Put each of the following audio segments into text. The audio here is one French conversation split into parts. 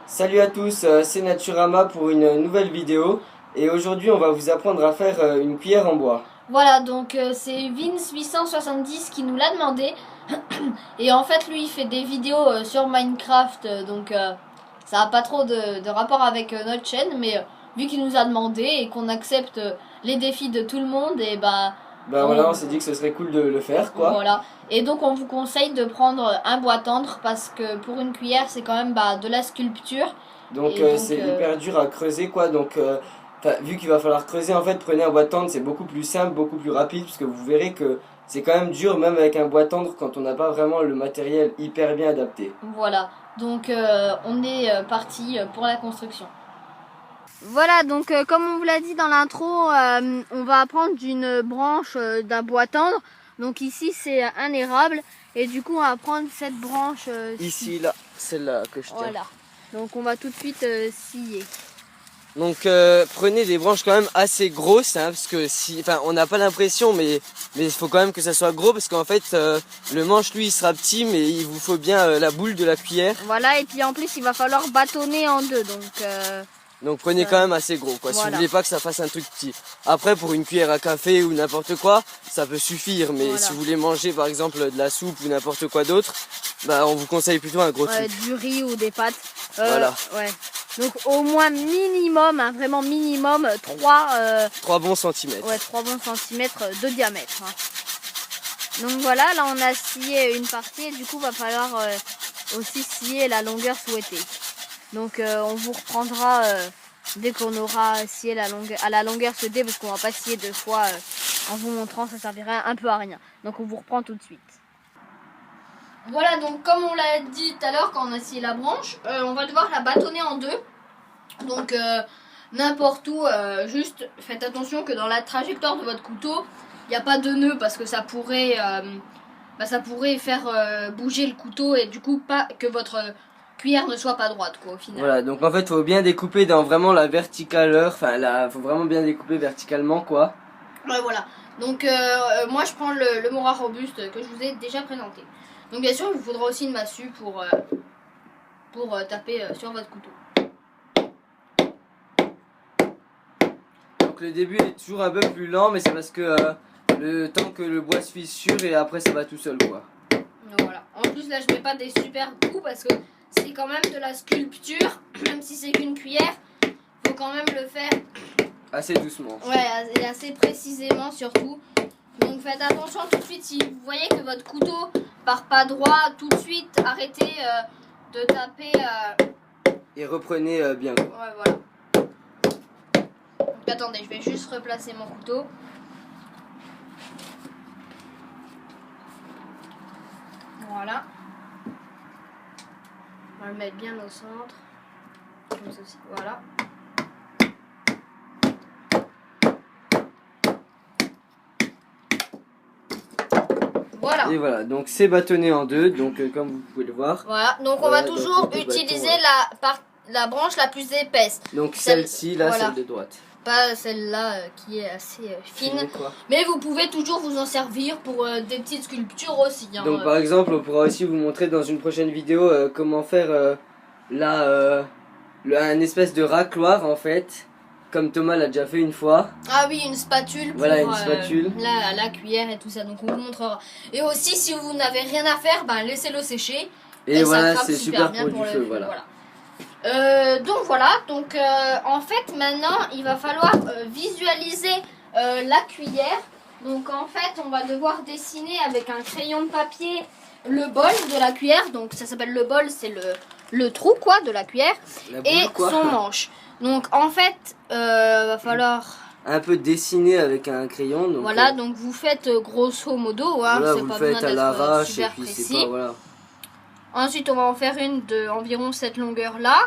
Salut à tous, c'est Naturama pour une nouvelle vidéo et aujourd'hui on va vous apprendre à faire une cuillère en bois. Voilà, donc c'est Vince870 qui nous l'a demandé. Et en fait, lui, il fait des vidéos sur Minecraft, donc ça n'a pas trop de rapport avec notre chaîne, mais vu qu'il nous a demandé et qu'on accepte les défis de tout le monde, et Voilà, on s'est dit que ce serait cool de le faire quoi. Voilà. Et donc on vous conseille de prendre un bois tendre parce que pour une cuillère, c'est quand même de la sculpture. Donc c'est Donc, hyper dur à creuser quoi, donc vu qu'il va falloir creuser en fait, prenez un bois tendre, c'est beaucoup plus simple, beaucoup plus rapide, parce que vous verrez que c'est quand même dur même avec un bois tendre quand on n'a pas vraiment le matériel hyper bien adapté. Voilà, donc on est parti pour la construction. Voilà, donc comme on vous l'a dit dans l'intro, on va prendre une branche d'un bois tendre. Donc ici c'est un érable et du coup on va prendre cette branche Ici là, celle-là que je tiens. Voilà, donc on va tout de suite scier. Donc prenez des branches quand même assez grosses, hein, parce que on n'a pas l'impression, mais il faut quand même que ça soit gros, parce qu'en fait le manche lui il sera petit, mais il vous faut bien la boule de la cuillère. Voilà, et puis en plus il va falloir bâtonner en deux, donc prenez quand même assez gros quoi, voilà. Si vous voulez pas que ça fasse un truc petit. Après pour une cuillère à café ou n'importe quoi, ça peut suffire, mais voilà. Si vous voulez manger par exemple de la soupe ou n'importe quoi d'autre, on vous conseille plutôt un gros truc. Du riz ou des pâtes. Voilà. Ouais. Donc au moins minimum, hein, vraiment minimum 3 bons centimètres. Ouais, 3 bons centimètres de diamètre. Hein. Donc voilà, là on a scié une partie et du coup va falloir aussi scier la longueur souhaitée. Donc on vous reprendra dès qu'on aura scié à la longueur souhaitée, parce qu'on va pas scier deux fois en vous montrant, ça servirait un peu à rien. Donc on vous reprend tout de suite. Voilà, donc comme on l'a dit tout à l'heure quand on a scié la branche, on va devoir la bâtonner en deux. Donc n'importe où, juste faites attention que dans la trajectoire de votre couteau, il n'y a pas de nœud, parce que ça pourrait faire bouger le couteau et du coup pas que votre cuillère ne soit pas droite quoi au final. Voilà, donc en fait il faut bien découper dans vraiment la verticaleur, faut vraiment bien découper verticalement quoi. Ouais, voilà, donc moi je prends le Mora Robuste que je vous ai déjà présenté. Donc bien sûr il vous faudra aussi une massue pour taper sur votre couteau. Donc le début est toujours un peu plus lent, mais c'est parce que le temps que le bois se fissure et après ça va tout seul quoi. Donc, voilà. En plus là je mets pas des super coups parce que c'est quand même de la sculpture, même si c'est qu'une cuillère, faut quand même le faire assez doucement. Ouais, et assez précisément surtout. Donc faites attention tout de suite, si vous voyez que votre couteau part pas droit, tout de suite arrêtez de taper. Et reprenez bien quoi. Ouais, voilà. Donc, attendez, je vais juste replacer mon couteau. Voilà. On va le mettre bien au centre. Comme ceci, voilà. Voilà. Et voilà, donc c'est bâtonné en deux, donc comme vous pouvez le voir. Voilà, donc on va toujours utiliser la branche la plus épaisse. Donc celle-ci, là, voilà. Celle de droite. Pas celle-là qui est assez fine. Mais vous pouvez toujours vous en servir pour des petites sculptures aussi. Hein. Donc par exemple, on pourra aussi vous montrer dans une prochaine vidéo comment faire un espèce de racloir en fait. Comme Thomas l'a déjà fait une fois. Ah oui, une spatule pour voilà, une spatule. La cuillère et tout ça. Donc on vous montrera. Et aussi, si vous n'avez rien à faire, laissez-le sécher. Et voilà, c'est super bien pour du feu. Voilà. Donc voilà. Donc en fait, maintenant, il va falloir visualiser la cuillère. Donc en fait, on va devoir dessiner avec un crayon de papier le bol de la cuillère. Donc ça s'appelle le bol, c'est le trou quoi de la cuillère. Et son manche. Donc en fait, va falloir un peu dessiner avec un crayon. Donc, voilà, donc vous faites grosso modo, hein, voilà, c'est pas besoin d'être super précis. Voilà. Ensuite, on va en faire une de environ cette longueur là.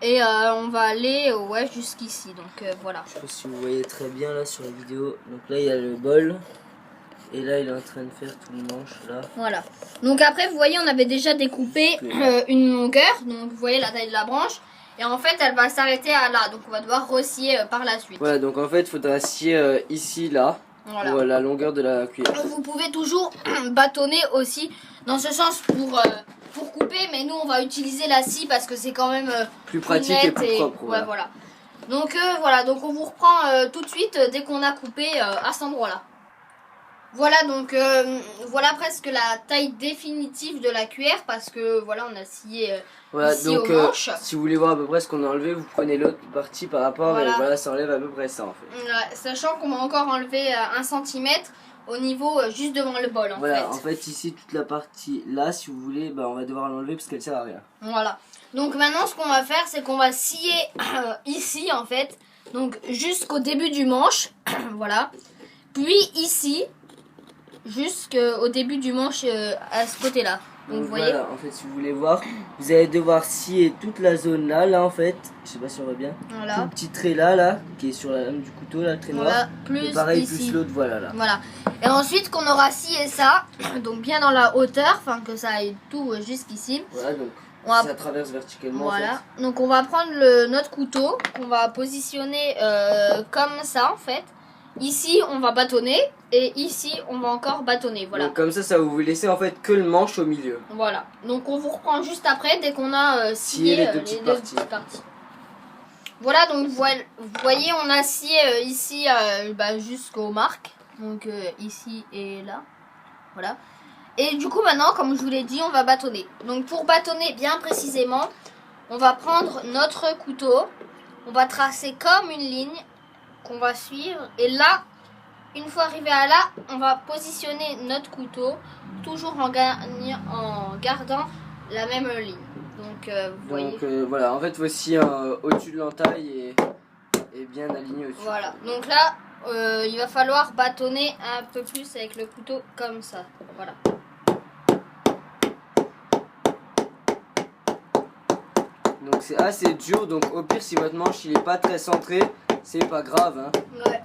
Et on va aller jusqu'ici. Donc voilà. Je sais pas si vous voyez très bien là sur la vidéo. Donc là, il y a le bol. Et là, il est en train de faire tout le manche là. Voilà. Donc après, vous voyez, on avait déjà découpé une longueur. Donc vous voyez la taille de la branche. Et en fait, elle va s'arrêter à là. Donc on va devoir rescier par la suite. Voilà, donc en fait, il faudra scier ici, là. Voilà. Pour la longueur de la cuillère. Vous pouvez toujours bâtonner aussi dans ce sens pour pour couper, mais nous on va utiliser la scie parce que c'est quand même plus pratique et plus propre. Ouais, voilà. Donc voilà, donc on vous reprend tout de suite dès qu'on a coupé à cet endroit-là. Voilà, donc voilà presque la taille définitive de la cuillère parce que voilà, on a scié voilà, ici donc aux manches. si vous voulez voir à peu près ce qu'on a enlevé, vous prenez l'autre partie par rapport et voilà, ça enlève à peu près ça en fait. Ouais, sachant qu'on va encore enlever 1 cm au niveau juste devant le bol en voilà, fait. En fait ici toute la partie là, si vous voulez, on va devoir l'enlever parce qu'elle sert à rien. Voilà. Donc maintenant ce qu'on va faire, c'est qu'on va scier ici en fait, donc jusqu'au début du manche, voilà. Puis ici, jusqu'au début du manche à ce côté-là. Donc vous voyez. Voilà, en fait si vous voulez voir, vous allez devoir scier toute la zone là en fait. Je sais pas si on voit bien. Voilà. Tout le petit trait là, qui est sur la lame du couteau là, le trait noir. Plus et pareil, ici. plus l'autre, voilà là. Voilà. Et ensuite qu'on aura scié ça, donc bien dans la hauteur, enfin que ça aille tout jusqu'ici. Voilà, donc ça traverse verticalement. Voilà. En fait. Donc on va prendre notre couteau, qu'on va positionner comme ça en fait. Ici on va bâtonner et ici on va encore bâtonner. Voilà. Donc comme ça va vous laisser en fait que le manche au milieu. Voilà. Donc on vous reprend juste après dès qu'on a scié les deux petites parties. Voilà, donc vous voyez, on a scié ici jusqu'aux marques. Donc ici et là. Voilà. Et du coup maintenant, comme je vous l'ai dit, on va bâtonner. Donc pour bâtonner bien précisément, on va prendre notre couteau. On va tracer comme une ligne qu'on va suivre. Et là, une fois arrivé à là, on va positionner notre couteau. Toujours en gardant la même ligne. Donc vous voyez. Voilà, en fait voici au-dessus de l'entaille et bien aligné au-dessus. Voilà, donc là il va falloir bâtonner un peu plus avec le couteau comme ça. Voilà. Donc c'est assez dur, donc au pire si votre manche il est pas très centré, c'est pas grave. Hein. Ouais.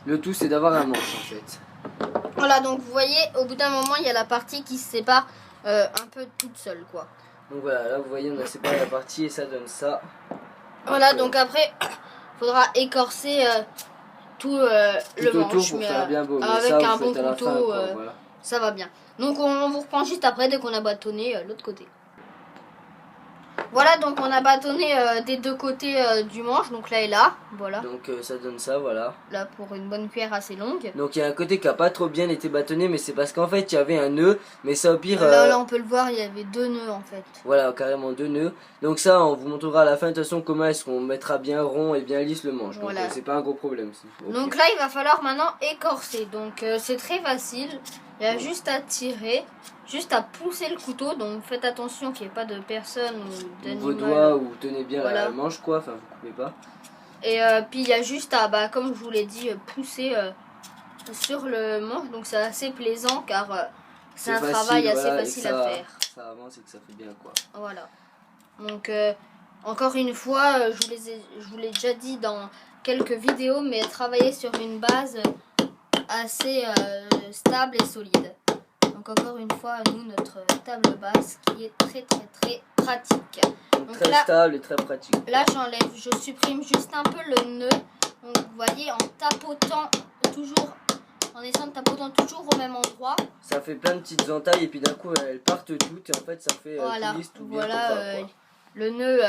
Le tout c'est d'avoir un manche en fait. Voilà, donc vous voyez, au bout d'un moment il y a la partie qui se sépare un peu toute seule quoi. Donc voilà, là vous voyez on a séparé la partie et ça donne ça. Voilà, donc après il faudra écorcer tout le autour manche, pour mais faire bien beau. Mais avec ça, un bon à la couteau, fin, quoi, voilà. ça va bien. Donc on vous reprend juste après dès qu'on a bâtonné l'autre côté. Voilà, donc on a bâtonné des deux côtés du manche, donc là et là, voilà. Donc ça donne ça, voilà. Là pour une bonne cuillère assez longue. Donc il y a un côté qui a pas trop bien été bâtonné, mais c'est parce qu'en fait il y avait un nœud, mais ça au pire... Là on peut le voir, il y avait 2 nœuds en fait. Voilà, carrément 2 nœuds. Donc ça on vous montrera à la fin de toute façon comment est-ce qu'on mettra bien rond et bien lisse le manche. Donc voilà. c'est pas un gros problème. Donc là il va falloir maintenant écorcer, donc c'est très facile. Il y a juste à tirer, juste à pousser le couteau, donc faites attention qu'il n'y ait pas de personne ou d'animal. Vos doigts ou tenez bien voilà. la manche quoi, enfin vous coupez pas. Et puis il y a juste à, comme je vous l'ai dit, pousser sur le manche, donc c'est assez plaisant car c'est un travail assez facile à faire. Ça avance et que ça fait bien quoi. Voilà. Donc encore une fois, je vous l'ai déjà dit dans quelques vidéos, mais travailler sur une base assez stable et solide. Donc encore une fois, nous, notre table basse qui est très pratique. Donc très stable et très pratique. Là, je supprime juste un peu le nœud. Donc vous voyez, en tapotant toujours, en essayant de tapoter toujours au même endroit. Ça fait plein de petites entailles et puis d'un coup elles partent toutes et en fait ça fait voilà. tout Voilà, bien le nœud,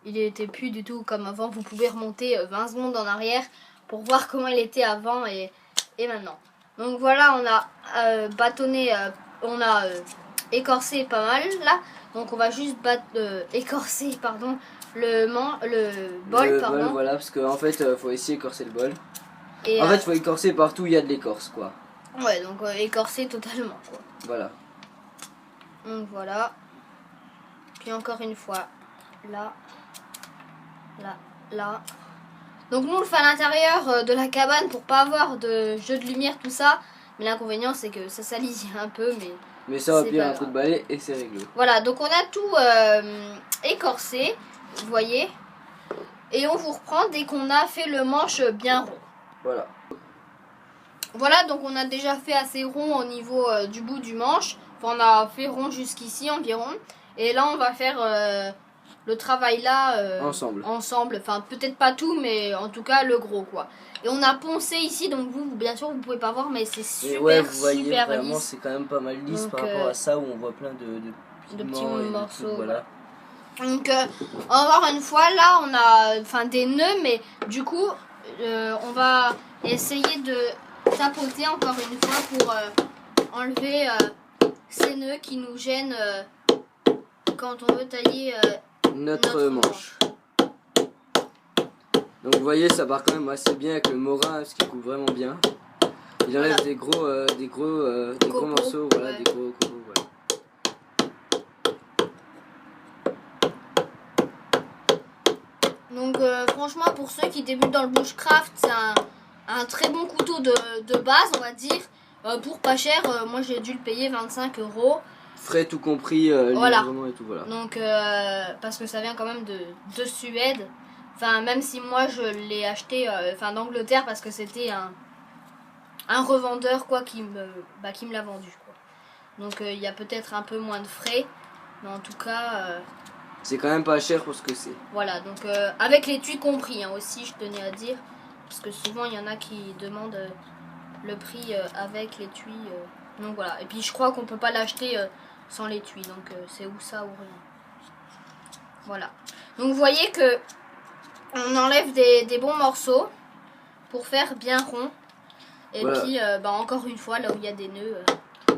il n'était plus du tout comme avant. Vous pouvez remonter 20 secondes en arrière pour voir comment il était avant et maintenant. Donc voilà, on a bâtonné, on a écorcé pas mal là. Donc on va juste écorcer le bol. Bol, voilà, parce qu'en fait faut essayer d'écorcer le bol. Et en fait faut écorcer partout où il y a de l'écorce quoi. Ouais, donc écorcer totalement quoi. Voilà. Donc voilà. Puis encore une fois, là. Donc nous on le fait à l'intérieur de la cabane pour pas avoir de jeu de lumière, tout ça. Mais l'inconvénient c'est que ça salit un peu, mais ça va bien un coup de balai et c'est réglé. Voilà, donc on a tout écorcé, vous voyez. Et on vous reprend dès qu'on a fait le manche bien rond. Voilà. Voilà, donc on a déjà fait assez rond au niveau du bout du manche. Enfin, on a fait rond jusqu'ici environ. Et là on va faire le travail là ensemble, enfin peut-être pas tout, mais en tout cas le gros quoi. Et on a poncé ici, donc vous bien sûr vous pouvez pas voir, mais c'est super, ouais, vous voyez, super vraiment lisse. c'est quand même pas mal lisse donc, par rapport à ça où on voit plein de de petits et morceaux. tout, voilà. Donc encore une fois, là on a des nœuds, mais du coup on va essayer de tapoter encore une fois pour enlever ces nœuds qui nous gênent quand on veut tailler notre manche. Donc vous voyez, ça part quand même assez bien avec le morin, parce qu'il coupe vraiment bien. Il enlève Voilà. des gros morceaux, voilà, ouais. des gros copeaux, voilà. Donc franchement, pour ceux qui débutent dans le bushcraft, c'est un très bon couteau de base, on va dire. Pour pas cher, moi j'ai dû le payer 25 €. Frais tout compris, Voilà. livrement et tout, voilà. Donc parce que ça vient quand même de Suède. Enfin, même si moi je l'ai acheté d'Angleterre parce que c'était un revendeur quoi qui me l'a vendu quoi. Donc il y a peut-être un peu moins de frais, mais en tout cas C'est quand même pas cher pour ce que c'est. voilà, donc avec l'étui compris aussi, je tenais à dire, parce que souvent il y en a qui demandent le prix avec l'étui. Donc voilà, et puis je crois qu'on peut pas l'acheter sans l'étui, donc c'est ou ça ou rien. Voilà. Donc vous voyez que on enlève des bons morceaux pour faire bien rond. Et voilà. puis encore une fois, là où il y a des nœuds.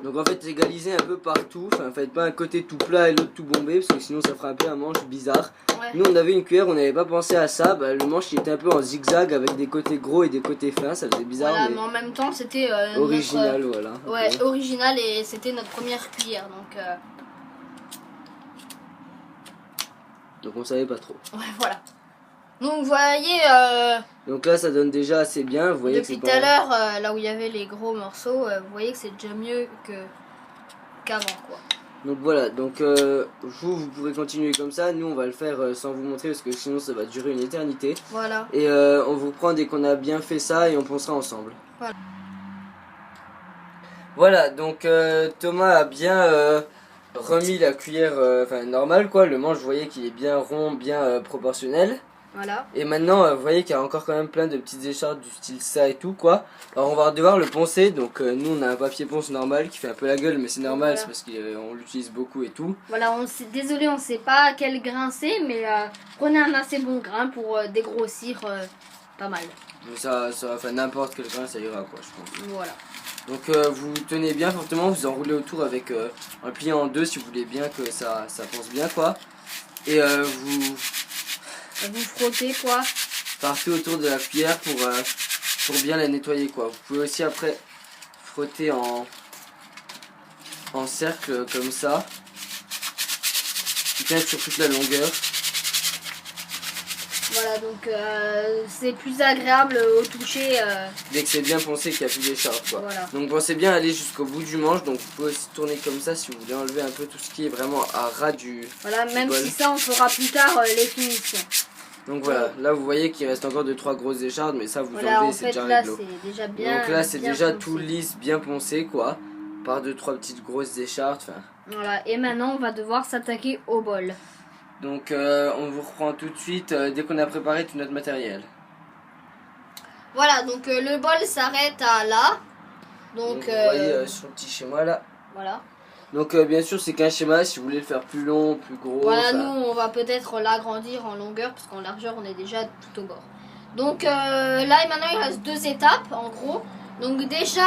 Donc en fait, égalisez un peu partout. Enfin, faites pas un côté tout plat et l'autre tout bombé, parce que sinon ça ferait un peu un manche bizarre. Ouais. Nous on avait une cuillère, on n'avait pas pensé à ça. Bah, le manche il était un peu en zigzag avec des côtés gros et des côtés fins, ça faisait bizarre. Voilà, mais mais en même temps c'était original, voilà. Ouais, Ok. original, et c'était notre première cuillère, Donc on savait pas trop. ouais, voilà. Donc vous voyez, Donc là ça donne déjà assez bien. Vous voyez que depuis c'est tout à pas. l'heure, là où il y avait les gros morceaux, vous voyez que c'est déjà mieux qu'avant quoi. Donc voilà, donc vous pouvez continuer comme ça. Nous on va le faire sans vous montrer parce que sinon ça va durer une éternité. Voilà. Et on vous reprend dès qu'on a bien fait ça et on pensera ensemble. Voilà. Voilà, donc Thomas a bien remis la cuillère normale quoi. Le manche, vous voyez qu'il est bien rond, bien proportionnel. Voilà. Et maintenant, vous voyez qu'il y a encore quand même plein de petites écharpes du style ça et tout quoi. Alors on va devoir le poncer. Donc nous on a un papier ponce normal qui fait un peu la gueule, mais c'est normal, Voilà. c'est parce qu'on l'utilise beaucoup et tout. Voilà, désolé, on sait pas quel grain c'est, mais prenez un assez bon grain pour dégrossir pas mal. Mais ça enfin n'importe quel grain ça ira quoi, je pense. Voilà. Donc vous tenez bien fortement, vous enroulez autour avec un plié en deux si vous voulez bien que ça ponce bien quoi. Et vous Vous frottez quoi. partez autour de la cuillère pour bien la nettoyer quoi. Vous pouvez aussi après frotter en cercle comme ça, bien sur toute la longueur. Voilà, donc c'est plus agréable au toucher. Dès que c'est bien poncé qu'il n'y a plus d'écharpe quoi. Voilà. Donc pensez bien à aller jusqu'au bout du manche, donc vous pouvez aussi tourner comme ça si vous voulez enlever un peu tout ce qui est vraiment à ras du Voilà, même bol. si ça on fera plus tard les finitions. Donc voilà, là vous voyez qu'il reste encore 2-3 grosses échardes, mais ça vous Voilà, enlevez, en c'est fait déjà là réglo. c'est déjà bien. Donc là c'est bien déjà foncé. tout lisse, bien poncé quoi, par 2-3 petites grosses échardes. Voilà, et maintenant on va devoir s'attaquer au bol. Donc on vous reprend tout de suite dès qu'on a préparé tout notre matériel. Voilà, donc le bol s'arrête à là. Donc vous voyez sur le petit schéma là. voilà. Donc bien sûr c'est qu'un schéma, si vous voulez le faire plus long, plus gros. Voilà, nous on va peut-être l'agrandir en longueur parce qu'en largeur on est déjà tout au bord. Donc là et maintenant il reste 2 étapes en gros. Donc déjà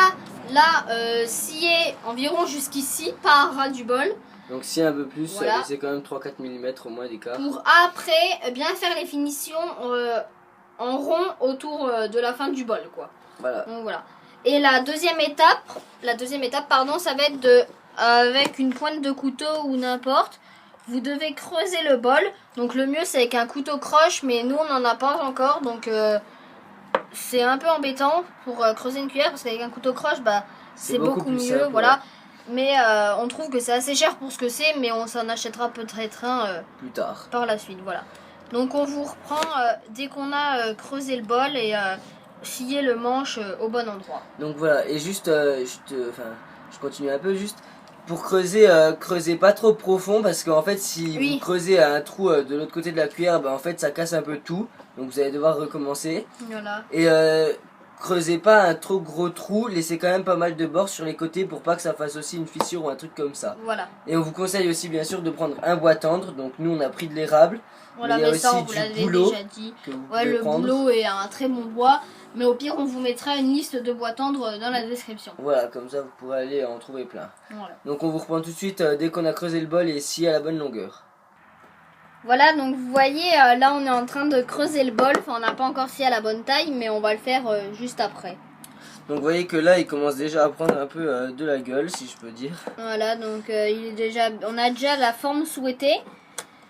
là scier environ jusqu'ici par ras du bol. Donc si un peu plus, Voilà. c'est quand même 3-4 mm au moins d'écart. Pour après bien faire les finitions en rond autour de la fin du bol quoi. Voilà. Donc voilà. Et la deuxième étape pardon, ça va être avec une pointe de couteau ou n'importe, vous devez creuser le bol. Donc le mieux c'est avec un couteau croche, mais nous on n'en a pas encore, donc c'est un peu embêtant pour creuser une cuillère parce qu'avec un couteau croche c'est beaucoup plus mieux, simple, voilà. ouais. Mais on trouve que c'est assez cher pour ce que c'est, mais on s'en achètera peut-être un Plus tard. par la suite, voilà. Donc on vous reprend dès qu'on a creusé le bol et scié le manche au bon endroit. Donc voilà, et juste, je continue un peu juste. Pour creuser, creusez pas trop profond parce qu'en fait si Oui. vous creusez un trou de l'autre côté de la cuillère, en fait ça casse un peu tout. Donc vous allez devoir recommencer. Voilà. Et creusez pas un trop gros trou, laissez quand même pas mal de bords sur les côtés pour pas que ça fasse aussi une fissure ou un truc comme ça. Voilà. Et on vous conseille aussi bien sûr de prendre un bois tendre, donc nous on a pris de l'érable. Voilà, mais il y a mais ça, aussi on vous l'avait du bouleau déjà dit. que vous Ouais, pouvez le prendre. bouleau est un très bon bois, mais au pire, on vous mettra une liste de bois tendres dans la description. Voilà, comme ça vous pourrez aller en trouver plein. Voilà. Donc on vous reprend tout de suite dès qu'on a creusé le bol et scié à la bonne longueur. Voilà, donc vous voyez, là, on est en train de creuser le bol. Enfin, on n'a pas encore scié à la bonne taille, mais on va le faire juste après. Donc vous voyez que là il commence déjà à prendre un peu de la gueule, si je peux dire. Voilà, donc il est déjà, on a déjà la forme souhaitée.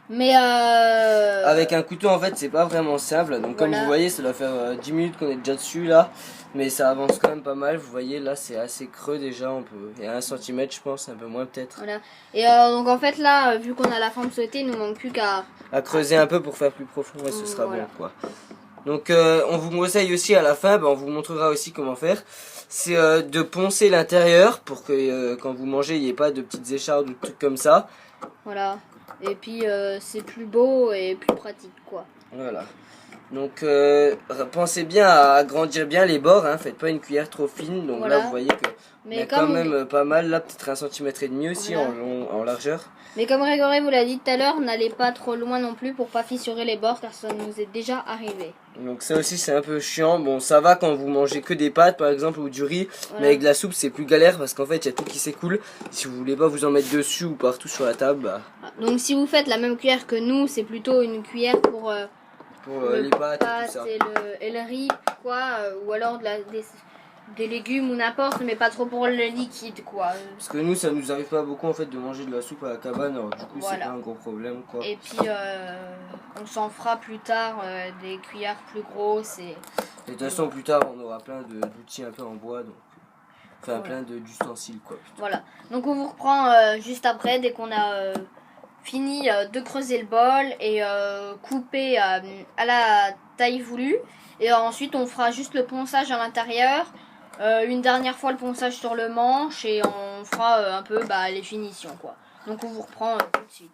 Mais Avec un couteau en fait c'est pas vraiment simple. Donc comme voilà. vous voyez ça doit faire 10 minutes qu'on est déjà dessus là. Mais ça avance quand même pas mal. Vous voyez là c'est assez creux déjà. Il y a 1 cm je pense, un peu moins peut-être. Voilà. Et donc en fait là, vu qu'on a la forme souhaitée, il nous manque plus qu'à... À creuser un peu pour faire plus profond et ce sera voilà. bon quoi. Donc on vous conseille aussi à la fin, on vous montrera aussi comment faire. C'est de poncer l'intérieur pour que quand vous mangez il n'y ait pas de petites échardes ou de trucs comme ça. Voilà. Et puis c'est plus beau et plus pratique quoi. Voilà. Donc pensez bien à agrandir bien les bords, hein. Faites pas une cuillère trop fine. Donc voilà. là vous voyez que il y a quand même pas mal, là peut-être 1,5 cm aussi voilà. en largeur. Mais comme Grégory vous l'a dit tout à l'heure, n'allez pas trop loin non plus pour pas fissurer les bords car ça nous est déjà arrivé. Donc ça aussi c'est un peu chiant. Bon ça va quand vous mangez que des pâtes par exemple ou du riz, voilà. mais avec de la soupe c'est plus galère parce qu'en fait il y a tout qui s'écoule. Si vous voulez pas vous en mettre dessus ou partout sur la table, bah... Donc si vous faites la même cuillère que nous, c'est plutôt une cuillère pour les pâtes et tout ça. Et le riz quoi, ou alors des légumes ou n'importe, mais pas trop pour le liquide quoi. Parce que nous ça nous arrive pas beaucoup en fait de manger de la soupe à la cabane, alors du coup voilà. c'est pas un gros problème quoi. Et puis on s'en fera plus tard des cuillères plus grosses et de toute façon plus tard on aura plein d'outils un peu en bois, donc enfin voilà. plein d'ustensiles quoi. Plutôt. Voilà, donc on vous reprend juste après dès qu'on a fini de creuser le bol et couper à la taille voulue. Et ensuite on fera juste le ponçage à l'intérieur. Une dernière fois le ponçage sur le manche et on fera un peu les finitions quoi. Donc on vous reprend tout de suite.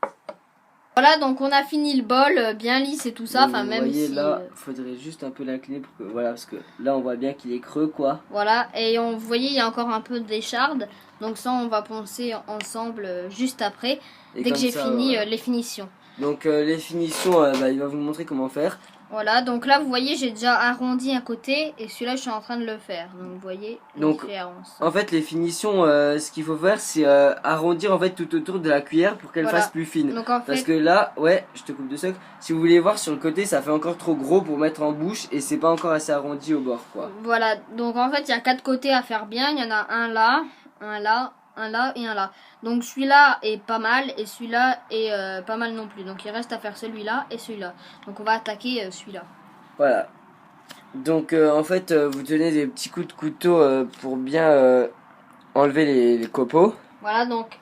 Voilà, donc on a fini le bol bien lisse et tout ça. Enfin, même voyez si, là, faudrait juste un peu l'incliner pour que voilà, parce que là on voit bien qu'il est creux quoi. Voilà, et vous voyez il y a encore un peu d'écharde. Donc ça on va poncer ensemble juste après, Et dès que j'ai fini voilà. les finitions. Donc les finitions, il va vous montrer comment faire. Voilà, donc là vous voyez j'ai déjà arrondi un côté et celui-là je suis en train de le faire. Donc vous voyez la différence. En fait les finitions, ce qu'il faut faire c'est arrondir en fait tout autour de la cuillère pour qu'elle fasse plus fine. Donc, en fait... Parce que là, ouais, je te coupe 2 secondes. Si vous voulez voir sur le côté, ça fait encore trop gros pour mettre en bouche et c'est pas encore assez arrondi au bord quoi. Voilà, donc en fait il y a 4 côtés à faire bien. Il y en a un là, un là, un là et un là. Donc celui-là est pas mal et celui-là est pas mal non plus. Donc il reste à faire celui-là et celui-là. Donc on va attaquer celui-là. Voilà. Donc en fait vous tenez des petits coups de couteau pour bien enlever les copeaux. Voilà donc.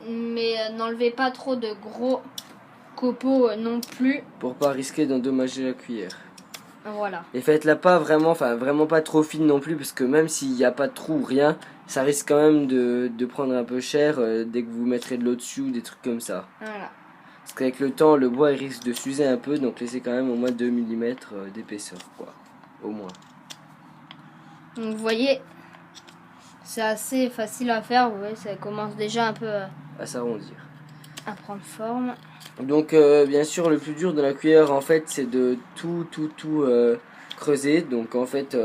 Mais n'enlevez pas trop de gros copeaux non plus. Pour pas risquer d'endommager la cuillère. Voilà. Et faites-la pas vraiment, enfin vraiment pas trop fine non plus, parce que même s'il n'y a pas de trou ou rien, ça risque quand même de prendre un peu cher dès que vous mettrez de l'eau dessus ou des trucs comme ça. Voilà. Parce qu'avec le temps, le bois il risque de s'user un peu, donc laissez quand même au moins 2 mm d'épaisseur, quoi. Au moins. Donc vous voyez, c'est assez facile à faire, vous voyez, ça commence déjà un peu à s'arrondir. À prendre forme. Donc bien sûr le plus dur de la cuillère en fait c'est de tout creuser. Donc en fait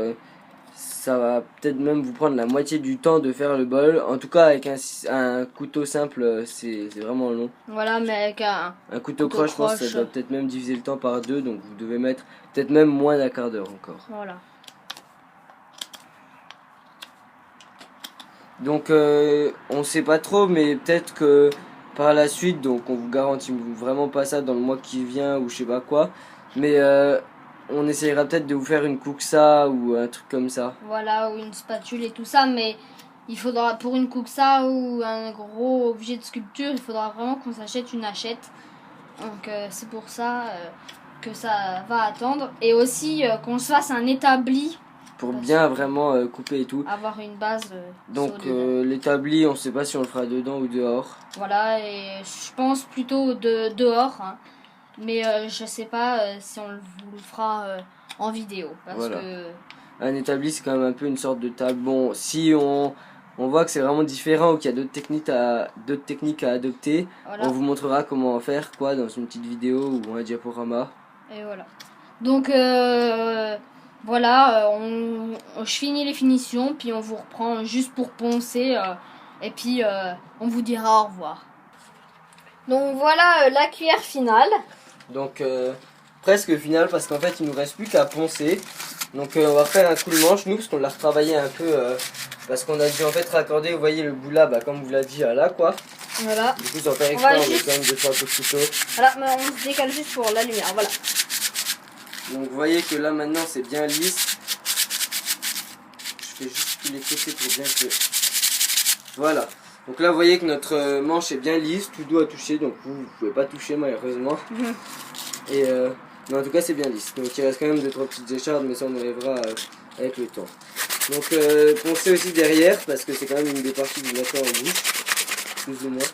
ça va peut-être même vous prendre la moitié du temps de faire le bol. En tout cas avec un couteau simple c'est vraiment long. Voilà, mais avec un couteau croche, je pense que ça doit peut-être même diviser le temps par 2. Donc vous devez mettre peut-être même moins d'un quart d'heure encore. Voilà. Donc on sait pas trop, mais peut-être que par la suite, donc on vous garantit vraiment pas ça dans le mois qui vient ou je sais pas quoi, mais on essayera peut-être de vous faire une kuxa ou un truc comme ça. Voilà, ou une spatule et tout ça, mais il faudra pour une kuxa ou un gros objet de sculpture, il faudra vraiment qu'on s'achète une hachette. Donc c'est pour ça que ça va attendre. Et aussi qu'on se fasse un établi. Pour bien vraiment couper et tout. Avoir une base donc l'établi, on sait pas si on le fera dedans ou dehors. Voilà, et je pense plutôt dehors. Hein. Mais je sais pas si on vous le fera en vidéo. Parce que un établi c'est quand même un peu une sorte de table. Bon, si on voit que c'est vraiment différent ou qu'il y a d'autres techniques à adopter, Voilà. on vous montrera comment en faire quoi dans une petite vidéo ou un diaporama. Et voilà. Donc voilà, je finis les finitions, puis on vous reprend juste pour poncer, et puis on vous dira au revoir. Donc voilà la cuillère finale. Donc presque final parce qu'en fait il nous reste plus qu'à poncer. Donc on va faire un coup de manche nous parce qu'on l'a retravaillé un peu parce qu'on a dû en fait raccorder, vous voyez le bout là, bah, comme vous l'a dit là quoi. Voilà. Du coup sans faire exprès on met juste... quand même 2-3 coups de couteau. Voilà, mais on se décale juste pour la lumière, voilà. Donc vous voyez que là maintenant c'est bien lisse. Je fais juste tous les côtés pour bien que... Voilà. Donc là vous voyez que notre manche est bien lisse, tout doigt à toucher, donc vous pouvez pas toucher malheureusement. Et mais en tout cas c'est bien lisse. Donc il reste quand même 2-3 petites échardes, mais ça on enlèvera avec le temps. Donc poncez aussi derrière parce que c'est quand même une des parties du matin en bouche, plus ou moins.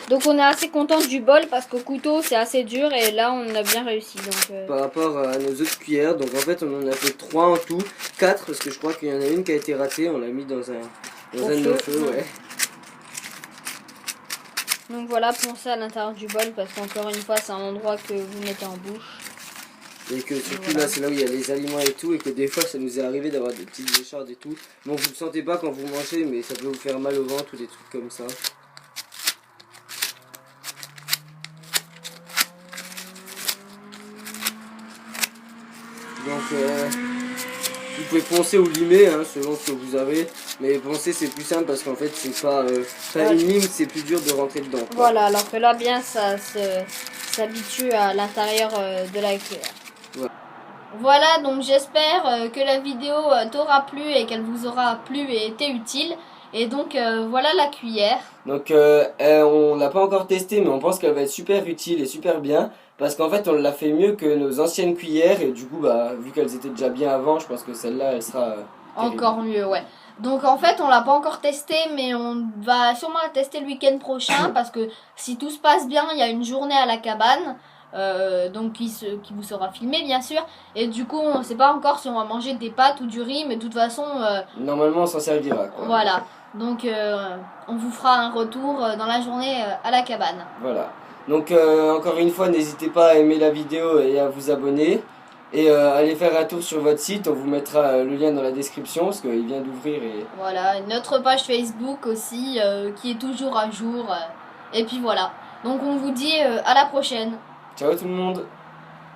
Donc on est assez content du bol parce qu'au couteau c'est assez dur et là on a bien réussi. Donc, Par rapport à nos autres cuillères, donc en fait on en a fait 3 en tout, 4 parce que je crois qu'il y en a une qui a été ratée, on l'a mis dans un de feu, ouais. Donc voilà, poncez à l'intérieur du bol parce qu'encore une fois c'est un endroit que vous mettez en bouche. Et que surtout là c'est là où il y a les aliments et tout, et que des fois ça nous est arrivé d'avoir des petites échardes et tout. Bon vous ne sentez pas quand vous mangez, mais ça peut vous faire mal au ventre ou des trucs comme ça. Donc vous pouvez poncer ou limer hein, selon ce que vous avez, mais poncer c'est plus simple parce qu'en fait c'est pas une lime, c'est plus dur de rentrer dedans quoi. Voilà, alors que là bien ça s'habitue à l'intérieur de la cuillère. Ouais. Voilà, donc j'espère que la vidéo t'aura plu et qu'elle vous aura plu et été utile. Et donc voilà la cuillère. Donc on l'a pas encore testé, mais on pense qu'elle va être super utile et super bien. Parce qu'en fait on l'a fait mieux que nos anciennes cuillères. Et du coup bah vu qu'elles étaient déjà bien avant, je pense que celle-là elle sera encore mieux, ouais. Donc en fait on l'a pas encore testé, mais on va sûrement la tester le week-end prochain. Parce que si tout se passe bien, il y a une journée à la cabane. Donc qui vous sera filmé bien sûr, et du coup on sait pas encore si on va manger des pâtes ou du riz, mais de toute façon normalement on s'en servira quoi. Voilà, donc on vous fera un retour dans la journée à la cabane. Voilà, donc encore une fois n'hésitez pas à aimer la vidéo et à vous abonner, et allez faire un tour sur votre site, on vous mettra le lien dans la description parce qu'il vient d'ouvrir. Et voilà, notre page Facebook aussi qui est toujours à jour, et puis voilà, donc on vous dit à la prochaine. ciao tout le monde.